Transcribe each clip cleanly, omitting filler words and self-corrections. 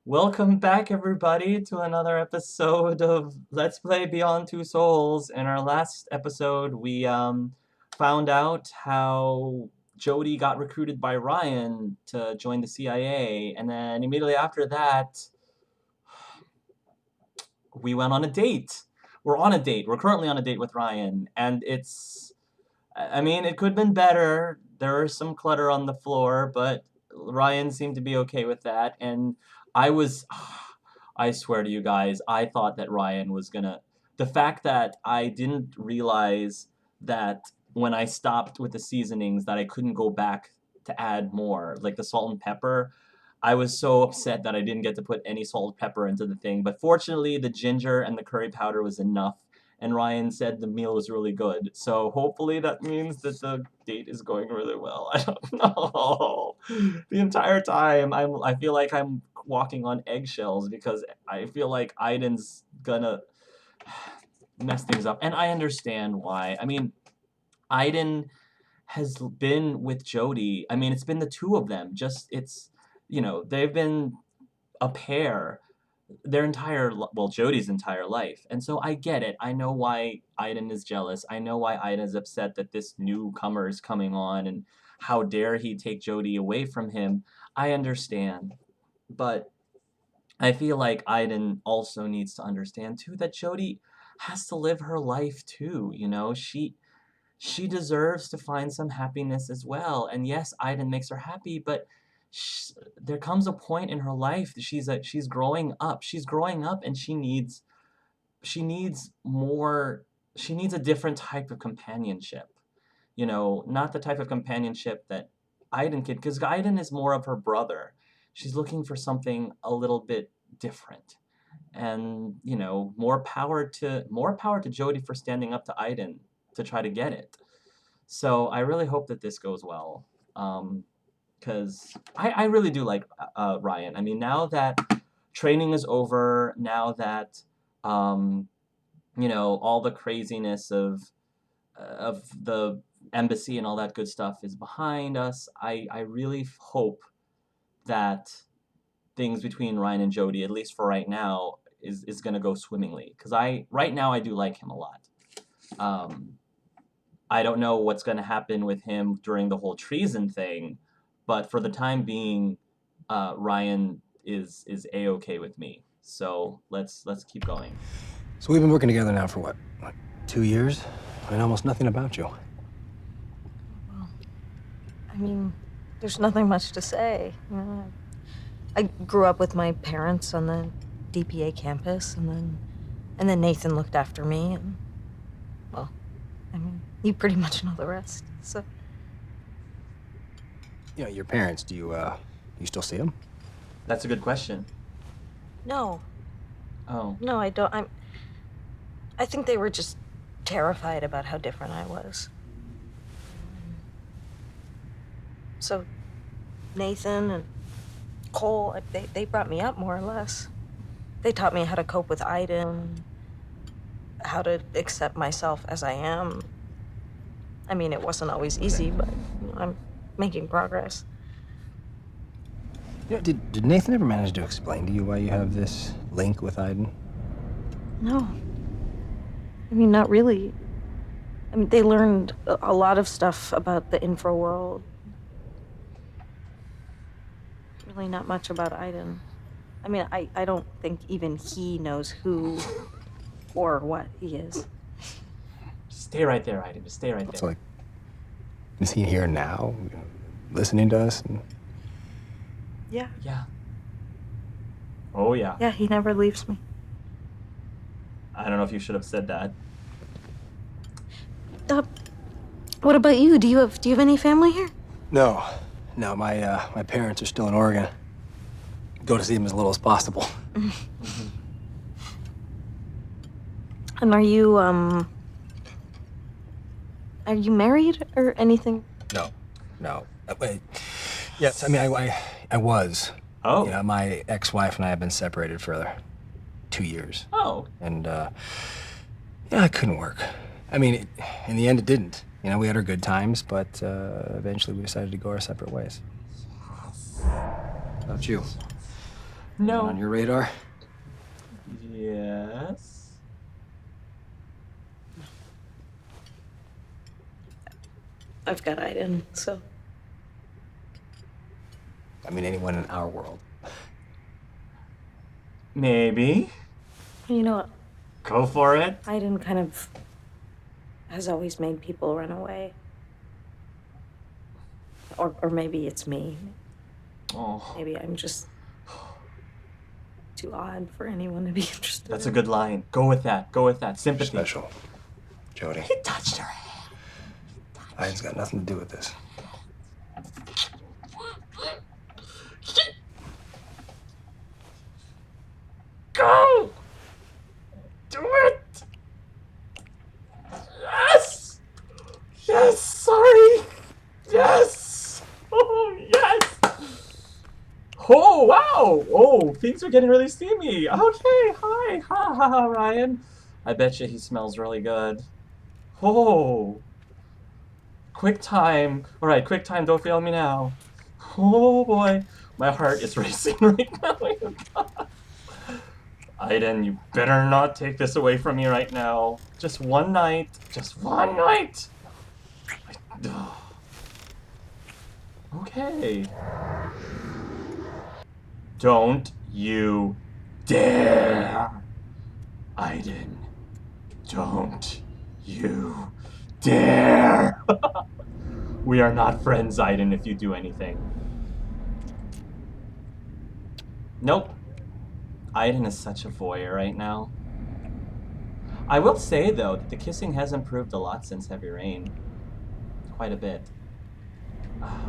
Welcome back, everybody, to another episode of Let's Play Beyond Two Souls. In our last episode, we found out how Jodie got recruited by Ryan to join the CIA, and then immediately after that, we went on a date. We're on a date. We're currently on a date with Ryan, and I mean, it could have been better. There was some clutter on the floor, but Ryan seemed to be okay with that. And I was, I swear to you guys, I thought that Ryan was gonna. The fact that I didn't realize that when I stopped with the seasonings that I couldn't go back to add more, like the salt and pepper. I was so upset that I didn't get to put any salt and pepper into the thing. But fortunately, the ginger and the curry powder was enough, and Ryan said the meal was really good. So hopefully that means that the date is going really well. I don't know. The entire time I feel like I'm walking on eggshells because I feel like Aiden's gonna mess things up. And I understand why. I mean, Aiden has been with Jodie. I mean, it's been the two of them. Just they've been a pair their well, Jodie's entire life. And so I get it. I know why Aiden is jealous. I know why Aiden is upset that this newcomer is coming on and how dare he take Jodie away from him. I understand. But I feel like Aiden also needs to understand too that Jodie has to live her life too, she deserves to find some happiness as well. And yes, Aiden makes her happy, but there comes a point in her life that she's growing up. She's growing up, and she needs more. She needs a different type of companionship. Not the type of companionship that Aiden could, because Aiden is more of her brother. She's looking for something a little bit different. And more power to Jodie for standing up to Aiden to try to get it. So I really hope that this goes well, because I really do like Ryan. I mean, now that training is over, now that all the craziness of the embassy and all that good stuff is behind us, I really hope that things between Ryan and Jodie, at least for right now, is gonna go swimmingly. Because right now I do like him a lot. Um, I don't know what's going to happen with him during the whole treason thing, but for the time being, Ryan is a-okay with me. So let's keep going. So we've been working together now for what 2 years? I know almost nothing about you. Well, I mean, there's nothing much to say. I grew up with my parents on the DPA campus, and then Nathan looked after me, and well, I mean, you pretty much know the rest. So, Your parents. Do you still see them? That's a good question. no, Oh, no, I don't. I think they were just terrified about how different I was. So, Nathan and Cole, they brought me up more or less. They taught me how to cope with Aiden, how to accept myself as I am. I mean, it wasn't always easy, but I'm making progress. Did Nathan ever manage to explain to you why you have this link with Aiden? No. I mean, not really. I mean, they learned a lot of stuff about the infra world. Really not much about Aiden. I mean, I don't think even he knows who or what he is. stay right there, Aiden. Just stay right It's there. like, is he here now, listening to us? Yeah. Yeah. Oh yeah. Yeah, he never leaves me. I don't know if you should have said that. What about you? Do you have any family here? No, my parents are still in Oregon. Go to see them as little as possible. And are you married or anything? No. Wait. Yes, I mean, I was. Oh. Yeah, my ex-wife and I have been separated for 2 years. Oh. And, I couldn't work. I mean, in the end, it didn't. We had our good times, but eventually we decided to go our separate ways. How about you? No. On your radar? Yes. I've got Aiden, so I mean, anyone in our world. Maybe. you know what? Go for it. Aiden kind of has always made people run away. Or maybe it's me. Oh, Maybe I'm just too odd for anyone to be interested that's in. a good line. Go with that. Go with that. Sympathy. Special. Jodie. He touched her hand. Aiden's got nothing to do with this. Go! Do it! Yes! Yes, sorry! Yes! Oh, yes! Oh, wow! Oh, things are getting really steamy. Okay, hi. Ha ha ha, Ryan. I bet you he smells really good. Oh. Quick time. Alright, quick time, don't fail me now. Oh boy. My heart is racing right now. Aiden, you better not take this away from me right now. Just one night. Just one night! Okay. Don't you dare! Aiden, don't you dare! We are not friends, Aiden, if you do anything. Nope. Aiden is such a voyeur right now. I will say, though, that the kissing has improved a lot since Heavy Rain. Quite a bit.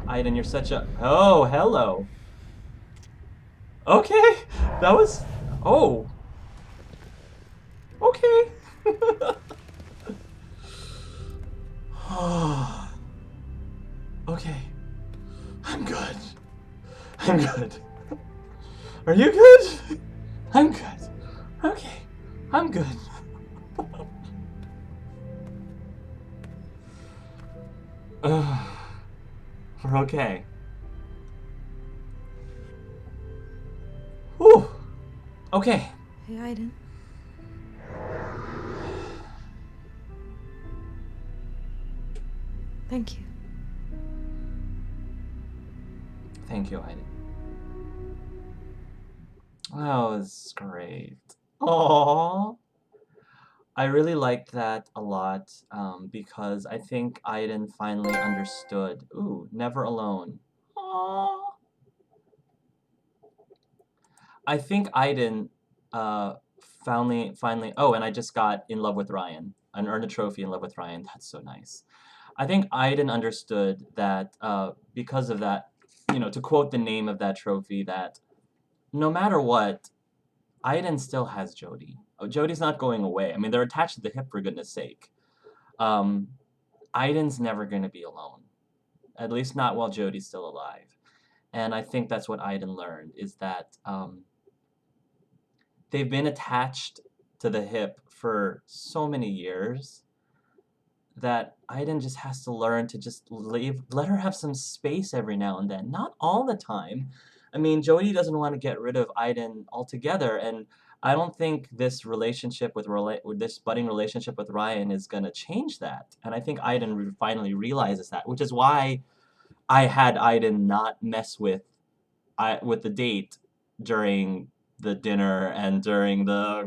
Aiden, you're such a... Oh, hello. Okay. That was... Oh. Okay. Okay. I'm good. I'm good. Are you good? I'm good. Okay. I'm good. We're okay. Whew. Okay. Hey, Aiden. Thank you. Thank you, Aiden. That was great. Aww. I really liked that a lot because I think Aiden finally understood. Ooh, never alone. Aww. I think Aiden finally. Oh, and I just got In Love with Ryan. And earned a trophy In Love with Ryan. That's so nice. I think Aiden understood that because of that, you know, to quote the name of that trophy, that no matter what, Aiden still has Jodie. Oh, Jodie's not going away. I mean, they're attached to the hip, for goodness sake. Aiden's never going to be alone. At least not while Jodie's still alive. And I think that's what Aiden learned, is that they've been attached to the hip for so many years that Aiden just has to learn to just let her have some space every now and then. Not all the time. I mean, Jodie doesn't want to get rid of Aiden altogether, and I don't think this relationship with this budding relationship with Ryan is gonna change that. And I think Aiden finally realizes that, which is why I had Aiden not mess with the date during the dinner and during the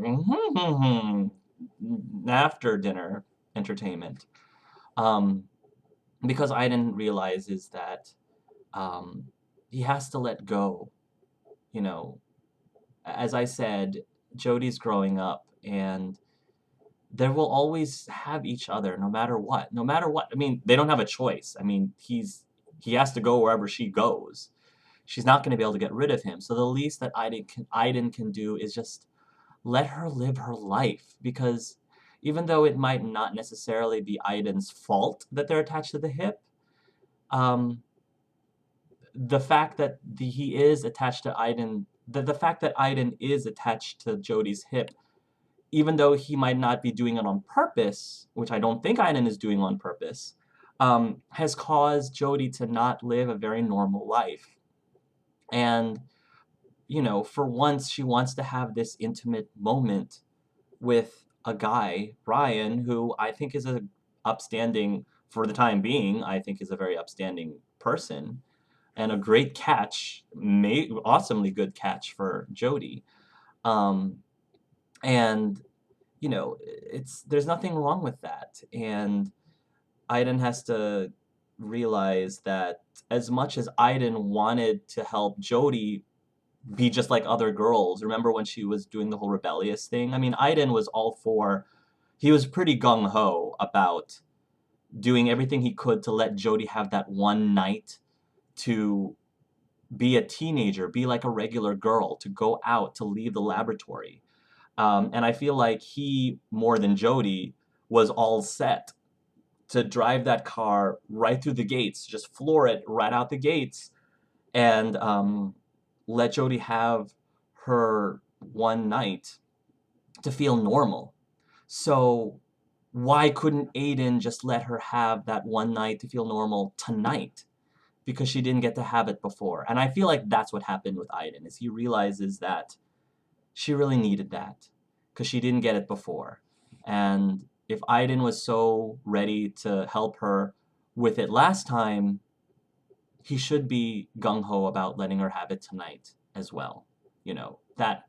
after dinner entertainment. Because Aiden realizes that he has to let go. You know, as I said, Jodie's growing up, and they will always have each other, no matter what. No matter what. I mean, they don't have a choice. I mean, he has to go wherever she goes. She's not going to be able to get rid of him. So the least that Aiden can do is just let her live her life, because even though it might not necessarily be Aiden's fault that they're attached to the hip, the fact that he is attached to Aiden, the fact that Aiden is attached to Jodie's hip, even though he might not be doing it on purpose, which I don't think Aiden is doing on purpose, has caused Jodie to not live a very normal life. And you know, for once she wants to have this intimate moment with a guy, Ryan, who I think is a upstanding, for the time being, I think is a very upstanding person and a great catch, awesomely good catch for Jodie. Um, and you know, there's nothing wrong with that. And Aiden has to realize that as much as Aiden wanted to help Jodie be just like other girls, remember when she was doing the whole rebellious thing? I mean, Aiden was all for, he was pretty gung ho about doing everything he could to let Jodie have that one night to be a teenager, be like a regular girl, to go out, to leave the laboratory. And I feel like he, more than Jodie, was all set to drive that car right through the gates, just floor it right out the gates, and let Jodie have her one night to feel normal. So why couldn't Aiden just let her have that one night to feel normal tonight? Because she didn't get to have it before. And I feel like that's what happened with Aiden, is he realizes that she really needed that because she didn't get it before. And if Aiden was so ready to help her with it last time, he should be gung-ho about letting her have it tonight as well. You know, that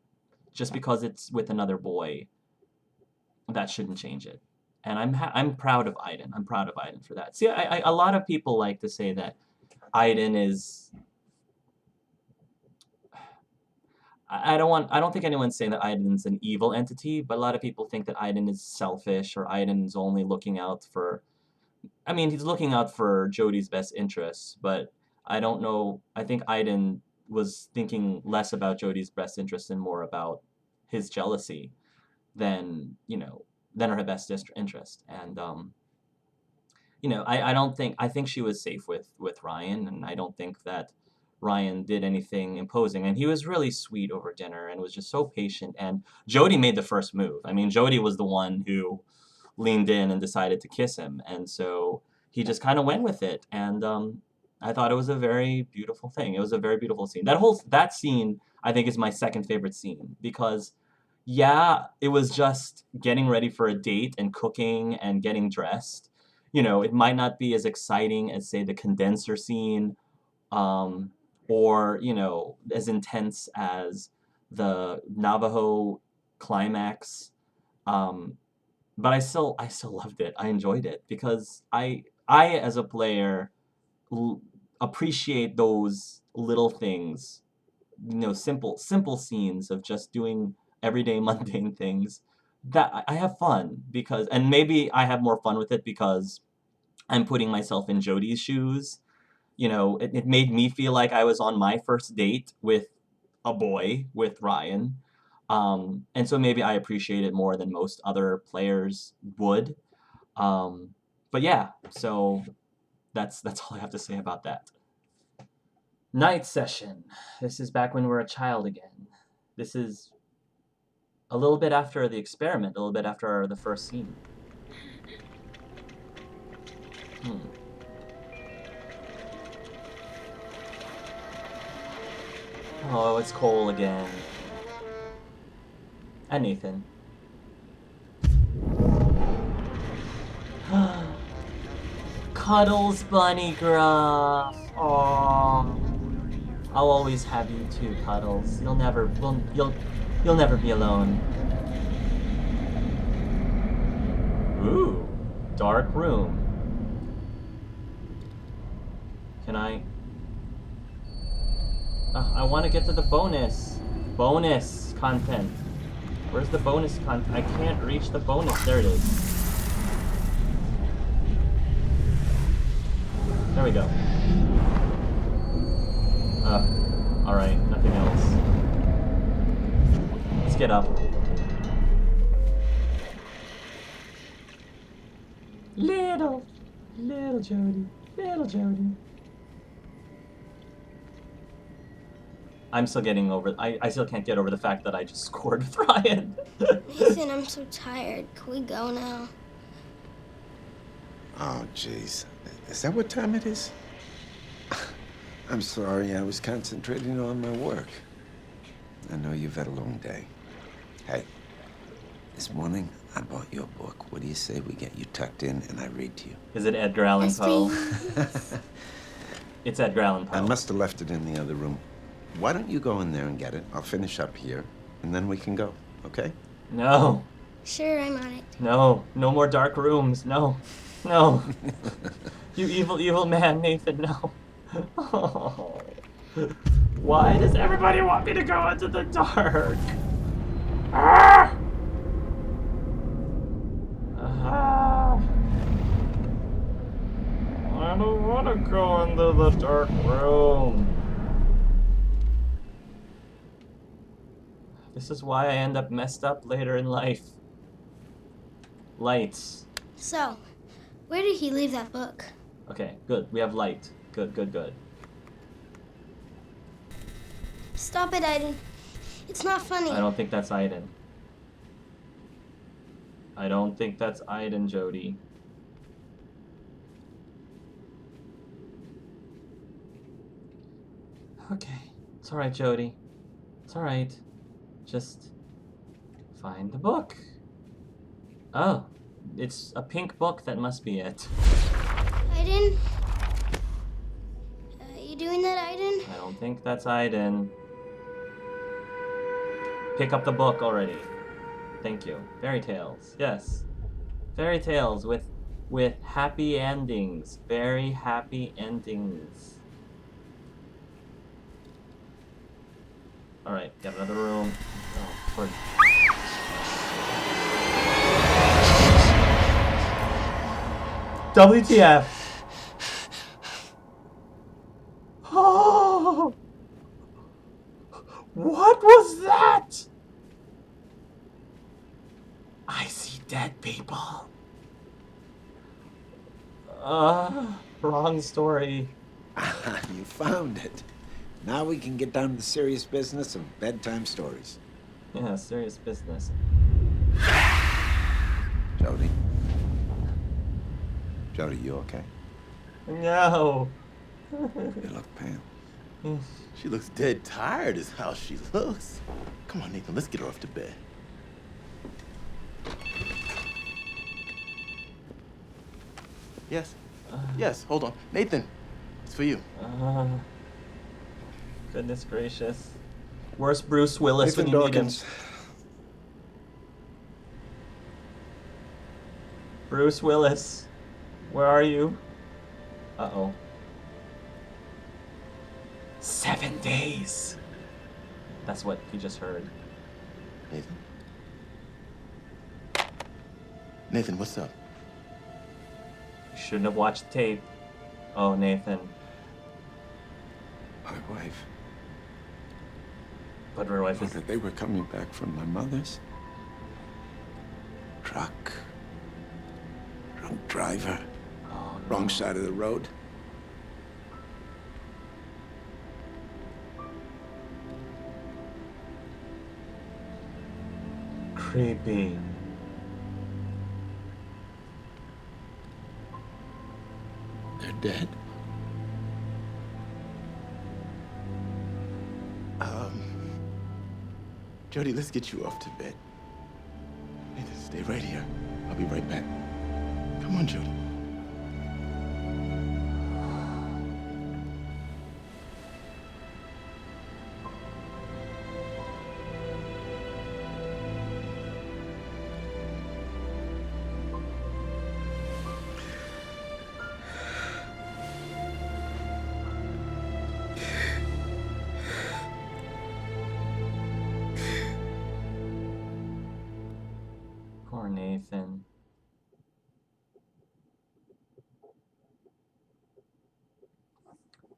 just because it's with another boy, that shouldn't change it. And I'm proud of Aiden. I'm proud of Aiden for that. See, a lot of people like to say that Aiden is, I don't think anyone's saying that Aiden's an evil entity, but a lot of people think that Aiden is selfish or Aiden's only looking out for, I mean, he's looking out for Jodie's best interests, but I don't know. I think Aiden was thinking less about Jodie's best interests and more about his jealousy than, you know, than her best interest. And you know, I don't think, I think she was safe with Ryan, and I don't think that Ryan did anything imposing. And he was really sweet over dinner and was just so patient. And Jodie made the first move. I mean, Jodie was the one who leaned in and decided to kiss him, and so he just kind of went with it. And I thought it was a very beautiful thing. It was a very beautiful scene. That scene I think is my second favorite scene because yeah, it was just getting ready for a date and cooking and getting dressed. You know, it might not be as exciting as say the condenser scene, um, or you know, as intense as the Navajo climax. Um, but I still loved it. I enjoyed it because I as a player appreciate those little things, you know, simple scenes of just doing everyday mundane things that I have fun because, and maybe I have more fun with it because I'm putting myself in Jodie's shoes. You know, it made me feel like I was on my first date with a boy, with Ryan. And so maybe I appreciate it more than most other players would. Um, but yeah, so that's all I have to say about that. Night session. This is back when we were a child again. This is a little bit after the experiment, a little bit after the first scene. Oh, it's Cole again. And Nathan. Cuddles, Bunny Gruff. Aww. I'll always have you too, Cuddles. You'll never be alone. Ooh, dark room. Can I? I want to get to the bonus content. Where's the bonus content? I can't reach the bonus. There it is. There we go. Alright, nothing else. Let's get up. Little Jodie. I'm still getting over, I still can't get over the fact that I just scored with Ryan. Nathan, I'm so tired. Can we go now? Oh, jeez. Is that what time it is? I'm sorry, I was concentrating on my work. I know you've had a long day. Hey, this morning I bought you a book. What do you say we get you tucked in and I read to you? Is it Edgar Allan Yes, Poe? please. It's Edgar Allan Poe. I must have left it in the other room. Why don't you go in there and get it? I'll finish up here, and then we can go, okay? No. Sure, I'm on it. No. No more dark rooms. No. No. You evil, evil man, Nathan, no. Oh. Why does everybody want me to go into the dark? Ah! Ah! I don't want to go into the dark room. This is why I end up messed up later in life. Lights. So, where did he leave that book? Okay, good. We have light. Good, good, good. Stop it, Aiden. It's not funny. I don't think that's Aiden. I don't think that's Aiden, Jodie. Okay. It's alright, Jodie. It's alright. Just find the book. Oh. It's a pink book, that must be it. Aiden? You doing that, Aiden? I don't think that's Aiden. Pick up the book already. Thank you. Fairy tales. Yes. Fairy tales with happy endings. Very happy endings. Alright, got another room. Oh, for... WTF! Oh! What was that? I see dead people. Wrong story. You found it. Now we can get down to the serious business of bedtime stories. Yeah, serious business. Jodie? Jodie, you okay? No. You look pale. She looks dead tired is how she looks. Come on, Nathan, let's get her off to bed. Yes? Yes, hold on. Nathan, it's for you. Goodness gracious. Where's Bruce Willis when Nathan you need him? Dawkins. Bruce Willis, where are you? Uh-oh. 7 days. That's what he just heard. Nathan? Nathan, what's up? You shouldn't have watched the tape. Oh, Nathan. My wife. But her wife is... They were coming back from my mother's. Truck. Drunk driver. Oh, no. Wrong side of the road. Creepy. They're dead. Jodie, let's get you off to bed. Nathan, stay right here. I'll be right back. Come on, Jodie. Poor Nathan.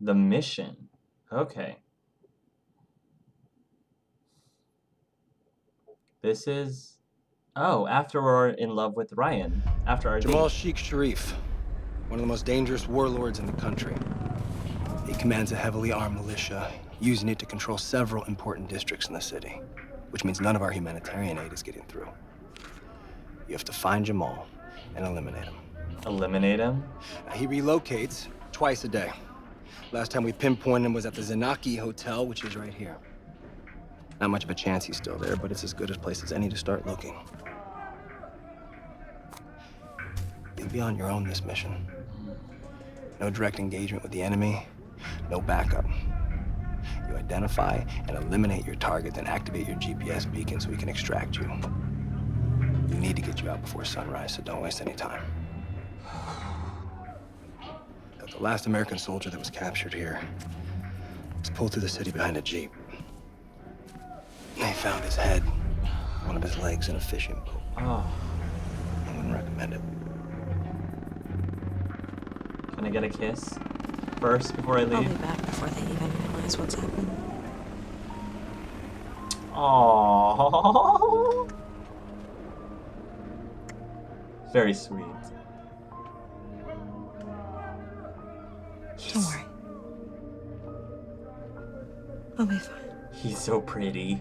The mission. Okay. This is... Oh, after we're in love with Ryan. After our Jamal date. Sheikh Sharif, one of the most dangerous warlords in the country. He commands a heavily armed militia, using it to control several important districts in the city, which means none of our humanitarian aid is getting through. You have to find Jamal and eliminate him. Eliminate him? Now, he relocates twice a day. Last time we pinpointed him was at the Zanaki Hotel, which is right here. Not much of a chance he's still there, but it's as good a place as any to start looking. You'll be on your own this mission. No direct engagement with the enemy, no backup. You identify and eliminate your target, then activate your GPS beacon so we can extract you. We need to get you out before sunrise, so don't waste any time. The last American soldier that was captured here was pulled through the city behind a jeep. They found his head, one of his legs in a fishing boat. Oh. I wouldn't recommend it. Can I get a kiss first before I I'll be leave? back before they even realize what's happened. Aww. Very sweet. Don't worry. I'll be fine. He's so pretty.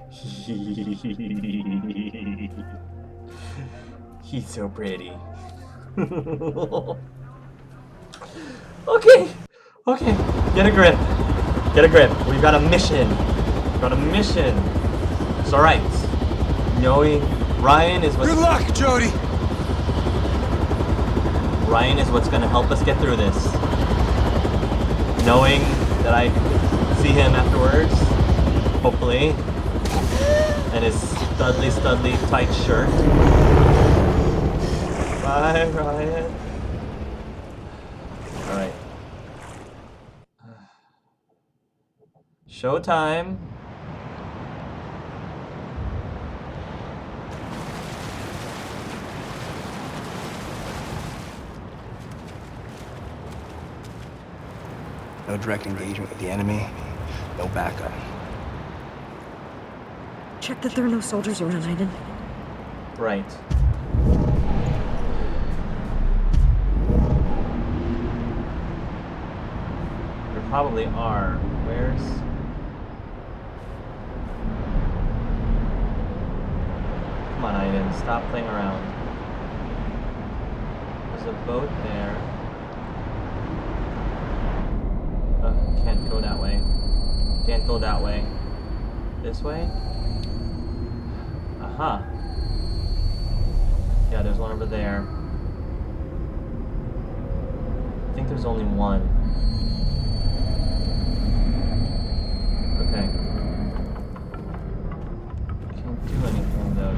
He's so pretty. Okay. Okay. Get a grip. Get a grip. We've got a mission. We've got a mission. It's alright. Knowing Ryan is what's... Good luck, Jodie! Ryan is what's gonna help us get through this. Knowing that I see him afterwards, hopefully, and his studly tight shirt. Bye, Ryan. Alright. Showtime. No direct engagement with the enemy, no backup. Check that there are no soldiers around, Aiden. Right. There probably are. Where's... Come on, Aiden. Stop playing around. There's a boat there. Can't go that way. Can't go that way. This way? Aha. Yeah, there's one over there. I think there's only one. Okay. Can't do anything though.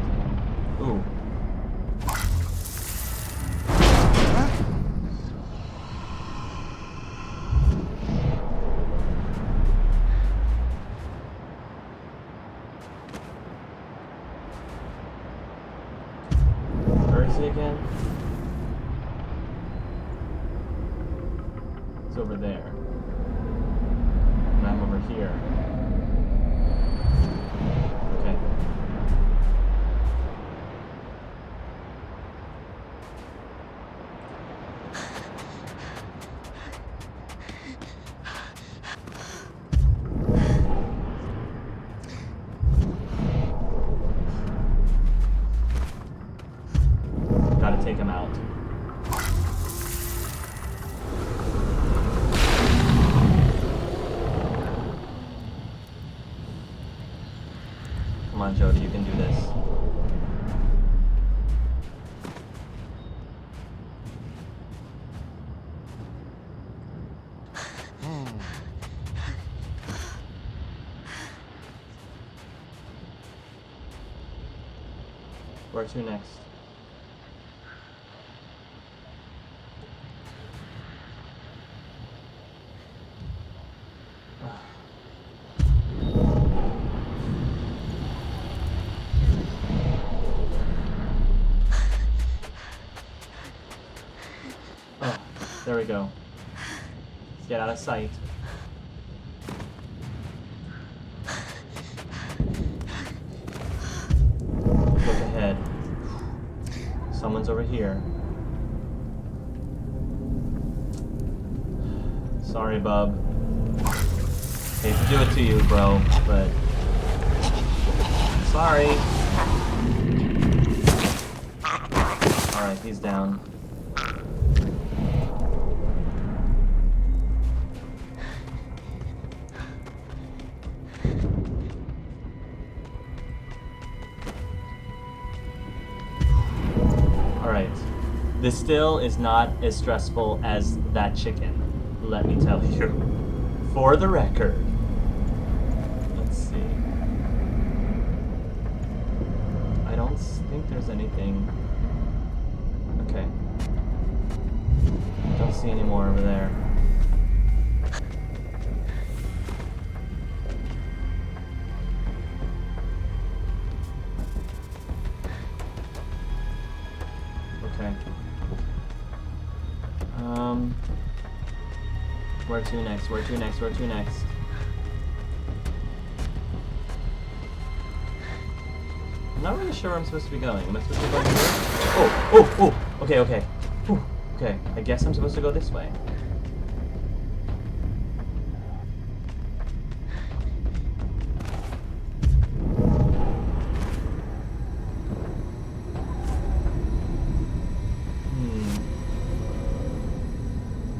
Ooh. Again? It's over there. And I'm over here. Okay. Gotta take him out. Come on, Jodie, you can do this. Where to next? Oh, there we go. Get out of sight. Look ahead. Someone's over here. Sorry, bub. Hate to do it to you, bro, but... Sorry. Alright, he's down. This still is not as stressful as that chicken, let me tell you. For the record. Let's see. I don't think there's anything. Okay. Don't see any more over there. Okay. Where to next? Where to next? Where to next? I'm not really sure where I'm supposed to be going. Am I supposed to be going here? Oh! Okay, okay. Whew. Okay, I guess I'm supposed to go this way.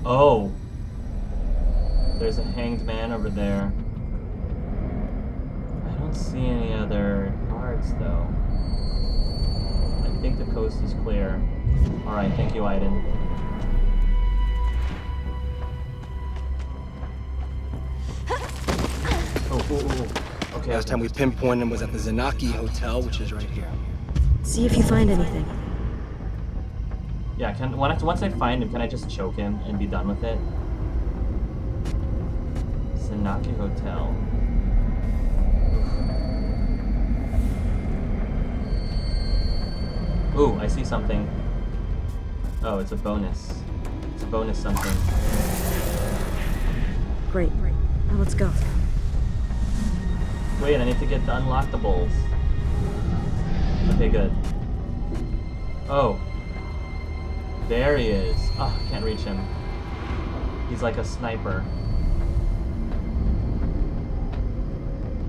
Oh! There's a hanged man over there. I don't see any other guards, though. I think the coast is clear. Alright, thank you, Aiden. Oh. Okay. Last time we pinpointed him was at the Zanaki Hotel, which is right here. See if you find anything. Yeah, once I find him, can I just choke him and be done with it? Zanaki Hotel. Ooh, I see something. Oh, it's a bonus. It's a bonus something. Great. Now let's go. Wait, I need to get to unlock the bowls. Okay, good. Oh. There he is. Oh, I can't reach him. He's like a sniper.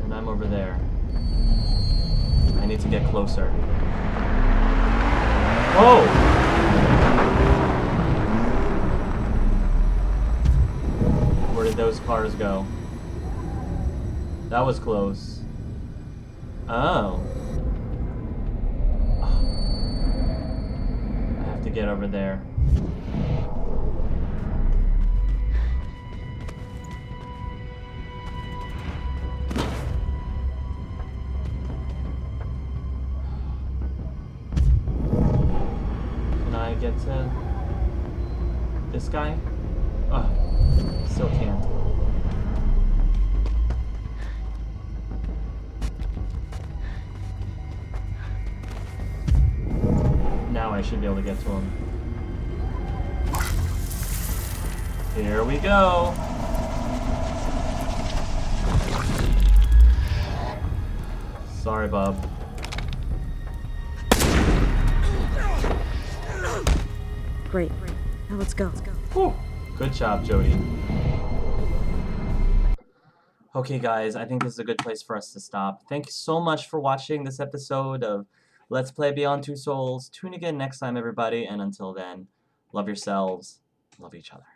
And I'm over there. I need to get closer. Whoa! Where did those cars go? That was close. Oh. I have to get over there. Can I get to this guy? Oh, still can't. Now I should be able to get to him. Here we go. Sorry, Bob. Great. Now let's go. Whew. Good job, Jodie. Okay, guys, I think this is a good place for us to stop. Thank you so much for watching this episode of Let's Play Beyond Two Souls. Tune again next time, everybody, and until then, love yourselves, love each other.